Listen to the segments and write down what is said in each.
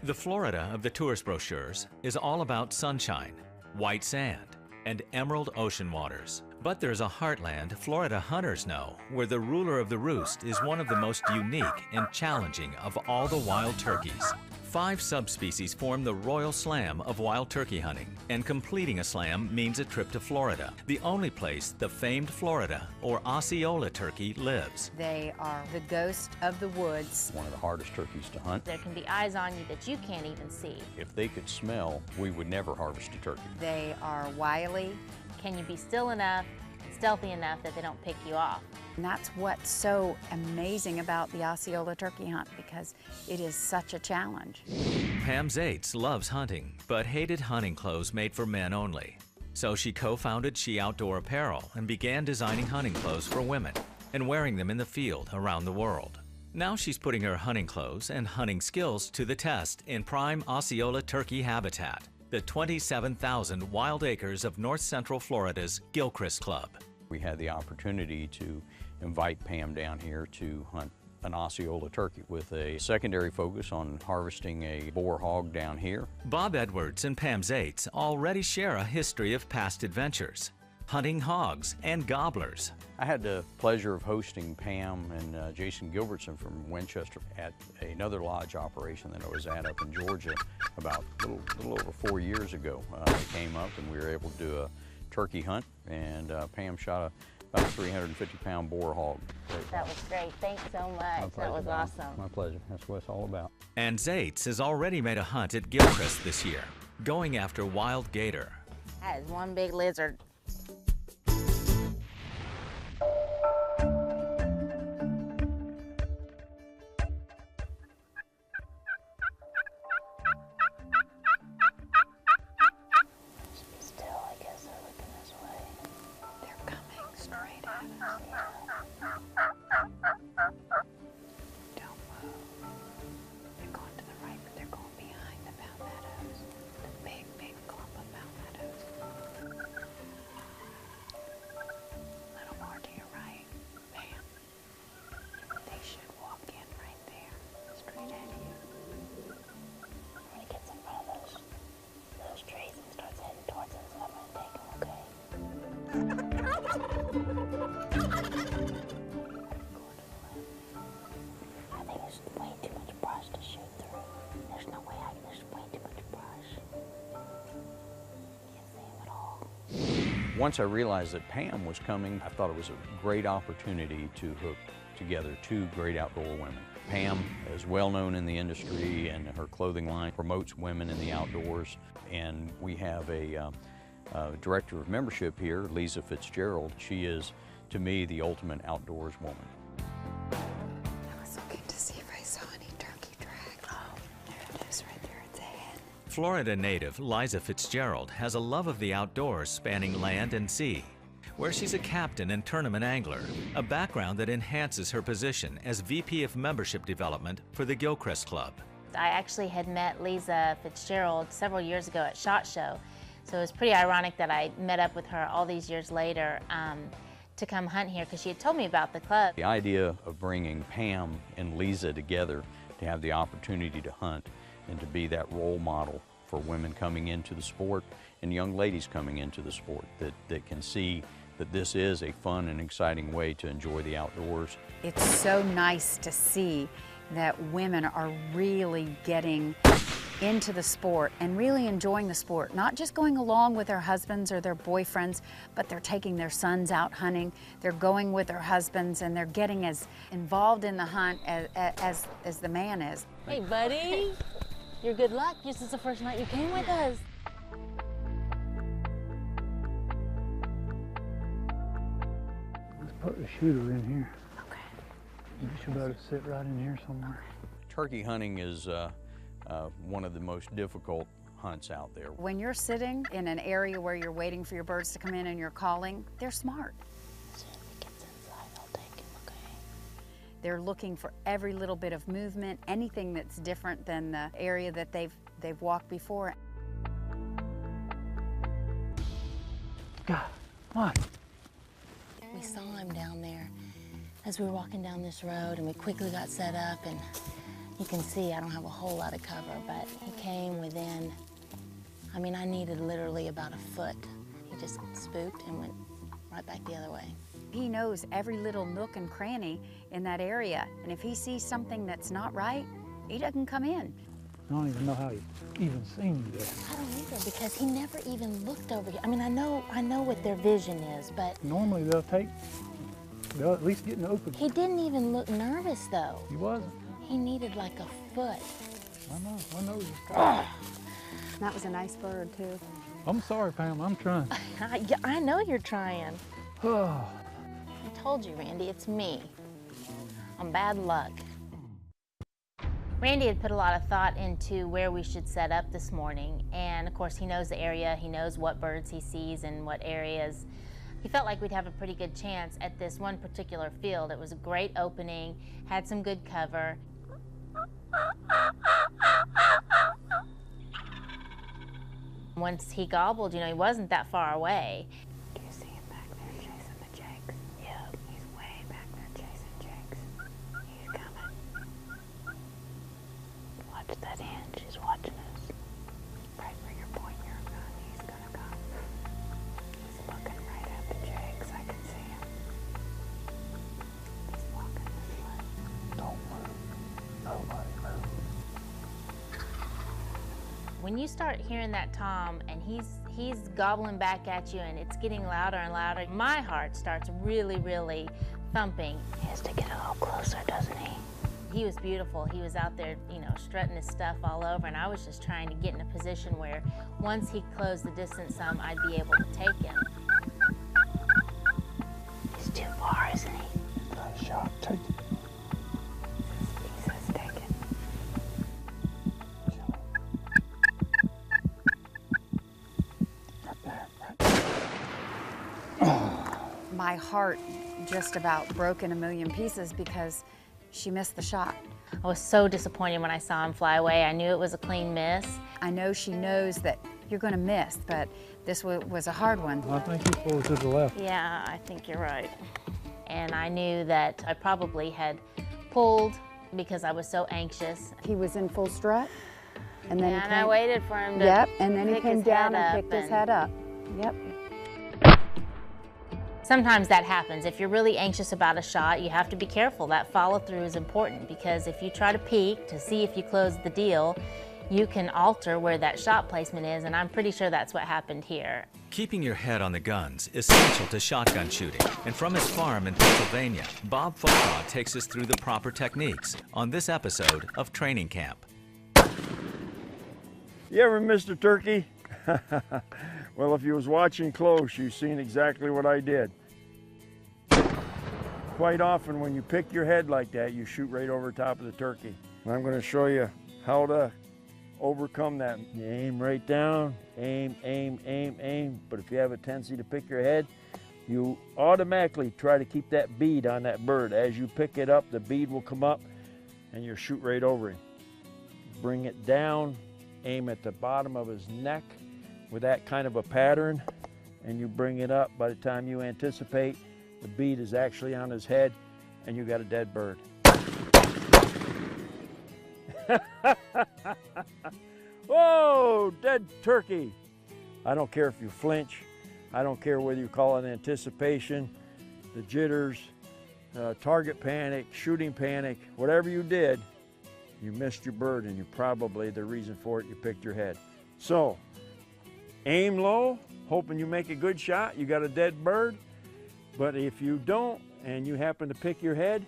The Florida of the tourist brochures is all about sunshine, white sand, and emerald ocean waters. But there's a heartland Florida hunters know where the ruler of the roost is one of the most unique and challenging of all the wild turkeys. 5 subspecies form the royal slam of wild turkey hunting, and completing a slam means a trip to Florida, the only place the famed Florida or Osceola turkey lives. They are the ghost of the woods. One of the hardest turkeys to hunt. There can be eyes on you that you can't even see. If they could smell, we would never harvest a turkey. They are wily. Can you be still enough, stealthy enough that they don't pick you off? And that's what's so amazing about the Osceola turkey hunt, because it is such a challenge. Pam Zaitz loves hunting, but hated hunting clothes made for men only. So she co-founded She Outdoor Apparel and began designing hunting clothes for women and wearing them in the field around the world. Now she's putting her hunting clothes and hunting skills to the test in prime Osceola turkey habitat, the 27,000 wild acres of north central Florida's Gilchrist Club. We had the opportunity to invite Pam down here to hunt an Osceola turkey with a secondary focus on harvesting a boar hog down here. Bob Edwards and Pam Zaitz already share a history of past adventures, hunting hogs and gobblers. I had the pleasure of hosting Pam and Jason Gilbertson from Winchester at another lodge operation that I was at up in Georgia about a little over 4 years ago. They came up and we were able to do a turkey hunt, and Pam shot about a 350-pound boar hog. That was great. Thanks so much. That was awesome. My pleasure. That's what it's all about. And Zaitz has already made a hunt at Gilchrist this year, going after wild gator. That is one big lizard. Once I realized that Pam was coming, I thought it was a great opportunity to hook together 2 great outdoor women. Pam is well known in the industry, and her clothing line promotes women in the outdoors. And we have a director of membership here, Lisa Fitzgerald. She is, to me, the ultimate outdoors woman. I was looking to see if I saw any turkey drag. Oh, there it is right there at the head. Florida native Liza Fitzgerald has a love of the outdoors spanning land and sea, where she's a captain and tournament angler, a background that enhances her position as VP of Membership Development for the Gilchrist Club. I actually had met Lisa Fitzgerald several years ago at SHOT Show, so it was pretty ironic that I met up with her all these years later to come hunt here, because she had told me about the club. The idea of bringing Pam and Lisa together to have the opportunity to hunt and to be that role model for women coming into the sport and young ladies coming into the sport that can see that this is a fun and exciting way to enjoy the outdoors. It's so nice to see that women are really getting into the sport and really enjoying the sport, not just going along with their husbands or their boyfriends, but they're taking their sons out hunting, they're going with their husbands, and they're getting as involved in the hunt as the man is. Hey buddy, your good luck. This is the first night you came with us. Let's put the shooter in here. Okay. You should be able to sit right in here somewhere. Turkey hunting is one of the most difficult hunts out there. When you're sitting in an area where you're waiting for your birds to come in and you're calling, they're smart. As soon as he gets inside, I'll take him, okay? They're looking for every little bit of movement, anything that's different than the area that they've walked before. God, come on. We saw him down there as we were walking down this road, and we quickly got set up, and You can see I don't have a whole lot of cover, but he came within, I mean, I needed literally about a foot. He just spooked and went right back the other way. He knows every little nook and cranny in that area, and if he sees something that's not right, he doesn't come in. I don't even know how he even seen you there. I don't either, because he never even looked over here. I mean, I know what their vision is, but Normally they'll at least get in the open. he didn't even look nervous though. He wasn't. He needed like a foot. I know he's trying. That was a nice bird, too. I'm sorry, Pam, I'm trying. I know you're trying. Oh, I told you, Randy, it's me. I'm bad luck. Randy had put a lot of thought into where we should set up this morning, and of course he knows the area, he knows what birds he sees and what areas. He felt like we'd have a pretty good chance at this one particular field. It was a great opening, had some good cover. Once he gobbled, you know, he wasn't that far away. Do you see him back there chasing the jakes? Yep, he's way back there chasing jakes. He's coming. Watch that hinge, he's watching us. Right where you're pointing your gun, he's gonna come. He's looking right at the jakes, I can see him. He's walking this way. don't move. Nobody move. When you start hearing that tom and he's gobbling back at you and it's getting louder and louder, my heart starts really, really thumping. He has to get a little closer, doesn't he? He was beautiful. He was out there, you know, strutting his stuff all over, and I was just trying to get in a position where once he closed the distance some, I'd be able to take him. He's too far, isn't he? Nice shot, take it. He says take it. My heart just about broke in a million pieces because she missed the shot. I was so disappointed when I saw him fly away. I knew it was a clean miss. I know she knows that you're going to miss, but this was a hard one. I think he pulled to the left. Yeah, I think you're right. And I knew that I probably had pulled because I was so anxious. He was in full strut, and then And I waited for him to Yep, and then he pick came his down head and up picked his head up. Yep. Sometimes that happens. If you're really anxious about a shot, you have to be careful. That follow through is important, because if you try to peek to see if you close the deal, you can alter where that shot placement is, and I'm pretty sure that's what happened here. Keeping your head on the guns is essential to shotgun shooting. And from his farm in Pennsylvania, Bob Focaw takes us through the proper techniques on this episode of Training Camp. You ever missed a turkey? Well, if you was watching close, you've seen exactly what I did. Quite often when you pick your head like that, you shoot right over top of the turkey. And I'm going to show you how to overcome that. You aim right down, aim, aim, aim, aim. But if you have a tendency to pick your head, you automatically try to keep that bead on that bird. As you pick it up, the bead will come up and you shoot right over him. Bring it down, aim at the bottom of his neck with that kind of a pattern, and you bring it up. By the time you anticipate, the bead is actually on his head and you got a dead bird. Whoa, dead turkey. I don't care if you flinch. I don't care whether you call it anticipation, the jitters, target panic, shooting panic, whatever you did, you missed your bird, and you probably, the reason for it, you picked your head. So, aim low, hoping you make a good shot, you got a dead bird. But if you don't, and you happen to pick your head,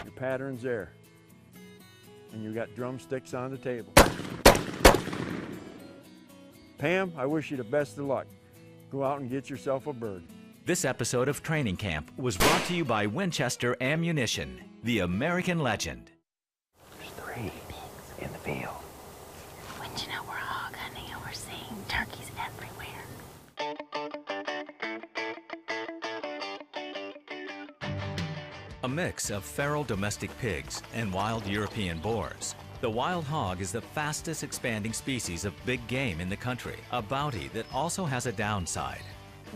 your pattern's there. And you got drumsticks on the table. Pam, I wish you the best of luck. Go out and get yourself a bird. This episode of Training Camp was brought to you by Winchester Ammunition, the American legend. There's 3 in the field. Wouldn't you know, we're hog hunting and we're seeing turkeys everywhere. A mix of feral domestic pigs and wild European boars. The wild hog is the fastest expanding species of big game in the country, a bounty that also has a downside.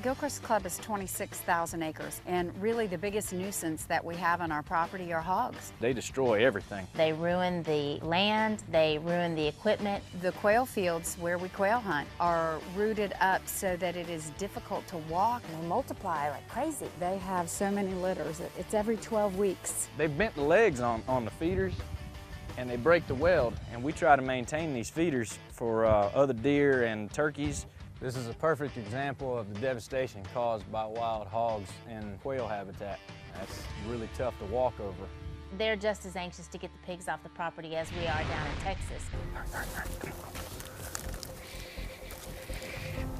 Gilchrist Club is 26,000 acres, and really the biggest nuisance that we have on our property are hogs. They destroy everything. They ruin the land, they ruin the equipment. The quail fields where we quail hunt are rooted up so that it is difficult to walk. They multiply like crazy. They have so many litters. It's every 12 weeks. They bent the legs on the feeders and they break the weld, and we try to maintain these feeders for other deer and turkeys. This is a perfect example of the devastation caused by wild hogs in quail habitat. That's really tough to walk over. They're just as anxious to get the pigs off the property as we are down in Texas.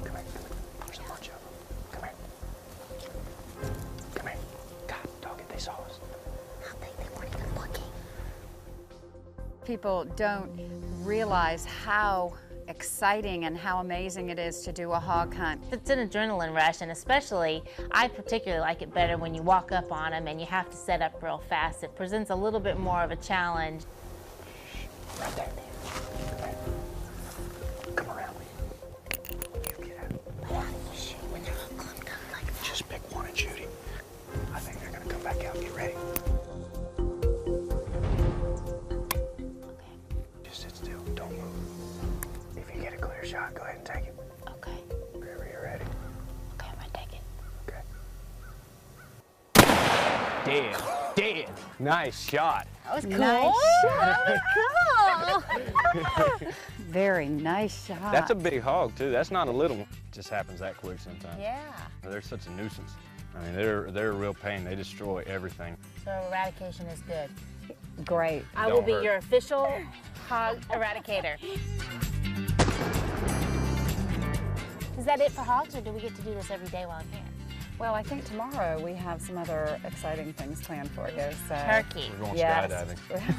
Come here. There's a bunch of them. Come here. Come here. God, dog it, they saw us. I think they weren't even looking. People don't realize how exciting and how amazing it is to do a hog hunt. It's an adrenaline rush, and especially, I particularly like it better when you walk up on them and you have to set up real fast. It presents a little bit more of a challenge. Right there. Come around. You get out. But how do you shoot when they're all clumped up like that? Just pick one and shoot him. I think they're gonna come back out. Get ready. Okay. Just sit still. Don't move. If you get a clear shot, go ahead and take it. Okay. Whenever you're ready. Okay, I'm gonna take it. Okay. Dead. Nice shot. That was cool. Nice That was cool. Very nice shot. That's a big hog too. That's not a little one. It just happens that quick sometimes. Yeah. They're such a nuisance. I mean, they're a real pain. They destroy everything. So eradication is good. great. I will Don't be hurt. your official hog eradicator. Is that it for hogs, or do we get to do this every day while I can? Well, I think tomorrow we have some other exciting things planned for you. So. Turkey. We're going Yes. skydiving.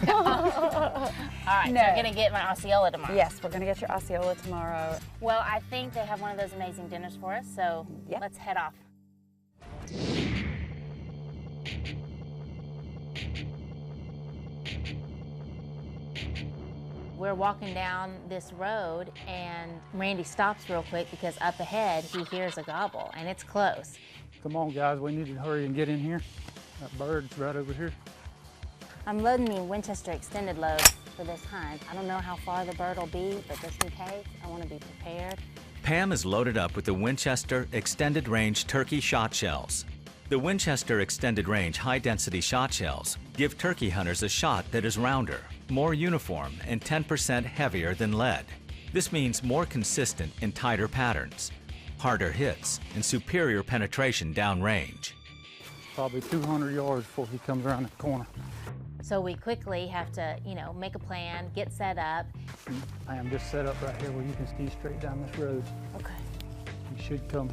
All right, No. so I'm gonna get my Osceola tomorrow. Yes, we're going to get your Osceola tomorrow. Well, I think they have one of those amazing dinners for us, so Yeah. let's head off. We're walking down this road and Randy stops real quick because up ahead he hears a gobble and it's close. Come on, guys, we need to hurry and get in here. That bird's right over here. I'm loading the Winchester extended load for this hunt. I don't know how far the bird will be, but just in case, I want to be prepared. Pam is loaded up with the Winchester Extended Range Turkey Shot Shells. The Winchester Extended Range High-Density Shot Shells give turkey hunters a shot that is rounder, more uniform, and 10% heavier than lead. This means more consistent and tighter patterns, harder hits, and superior penetration downrange. Probably 200 yards before he comes around the corner. So we quickly have to, make a plan, get set up. I am just set up right here where you can see straight down this road. Okay. He should come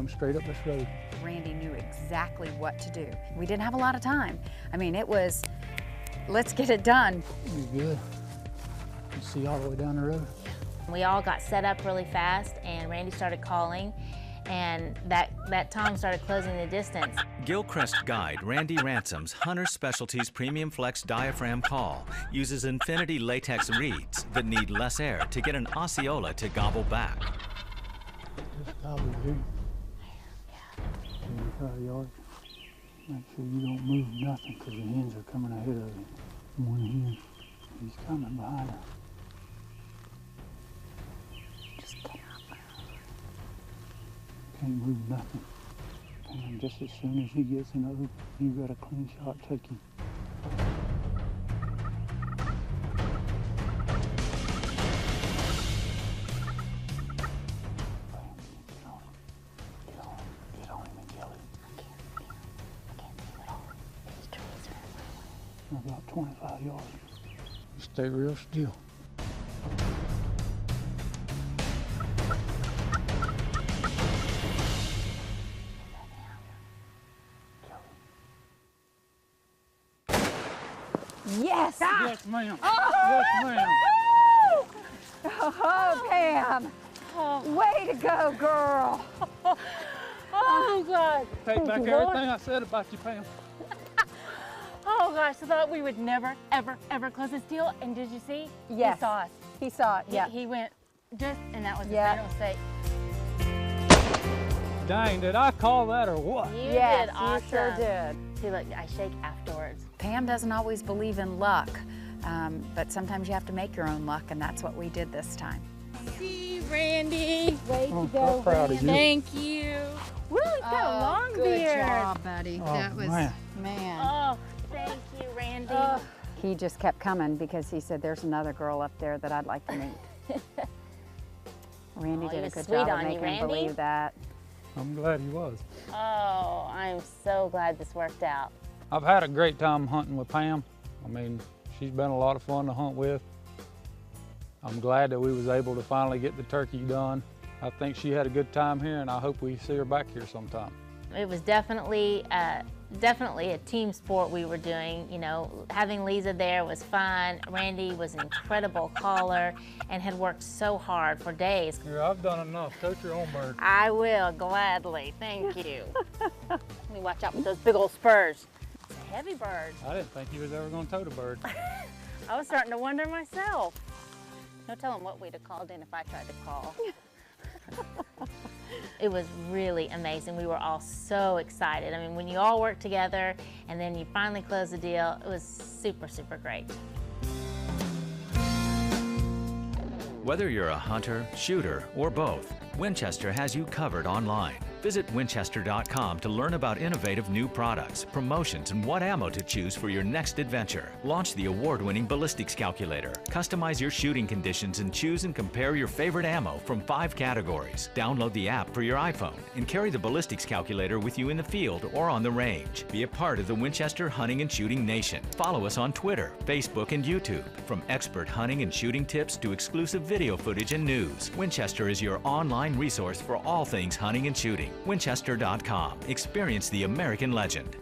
straight up this road. Randy knew exactly what to do. We didn't have a lot of time. I mean, it was, let's get it done. Be good. You see all the way down the road. We all got set up really fast and Randy started calling and that tongue started closing the distance. Gilchrist guide Randy Ransom's Hunter Specialties Premium Flex Diaphragm Call uses infinity latex reeds that need less air to get an Osceola to gobble back. Just stop it here. 25 yards. Make sure you don't move nothing because the hens are coming ahead of him. One hen, he's coming behind her. Just get up. Can't move nothing. And just as soon as he gets in the open, you got a clean shot, take him. Get on him and kill him. I can't see him at all. These trees are in my way. About 25 yards. Stay real still. Yes! Yes, ma'am. Yes, ma'am. Oh, Pam! Way to go, girl! Oh, God. Take back everything I said about you, Pam. Oh, gosh, I thought we would never, ever, ever close this deal. And did you see? Yes. He saw us. He saw it, yeah. He went just, and that was Yeah. the final mistake. Dang, did I call that or what? You Yes, did awesome. you sure did. See, look, I shake afterwards. Pam doesn't always believe in luck, but sometimes you have to make your own luck, and that's what we did this time. See, Randy. Way Oh, to go, so proud of you. Thank you. Woo, he's got a long good beard. job, buddy. Oh, That was, man. Oh, thank you, Randy. He just kept coming because he said, there's another girl up there that I'd like to meet. Randy Oh, he did a was good sweet job of on you, making him Randy. believe that. I'm glad he was. Oh, I'm so glad this worked out. I've had a great time hunting with Pam. I mean, she's been a lot of fun to hunt with. I'm glad that we was able to finally get the turkey done. I think she had a good time here, and I hope we see her back here sometime. It was definitely a team sport we were doing. You know, having Lisa there was fun. Randy was an incredible caller and had worked so hard for days. Yeah, I've done enough. Coach your own bird. I will, gladly. Thank you. Let me watch out with those big old spurs. It's a heavy bird. I didn't think he was ever going to tote a bird. I was starting to wonder myself. No telling what we'd have called in if I tried to call. It was really amazing. We were all so excited. I mean, when you all work together and then you finally close the deal, it was super, super great. Whether you're a hunter, shooter, or both, Winchester has you covered online. Visit Winchester.com to learn about innovative new products, promotions, and what ammo to choose for your next adventure. Launch the award-winning ballistics calculator. Customize your shooting conditions and choose and compare your favorite ammo from 5 categories. Download the app for your iPhone and carry the ballistics calculator with you in the field or on the range. Be a part of the Winchester Hunting and Shooting Nation. Follow us on Twitter, Facebook, and YouTube. From expert hunting and shooting tips to exclusive video footage and news, Winchester is your online resource for all things hunting and shooting. Winchester.com. Experience the American legend.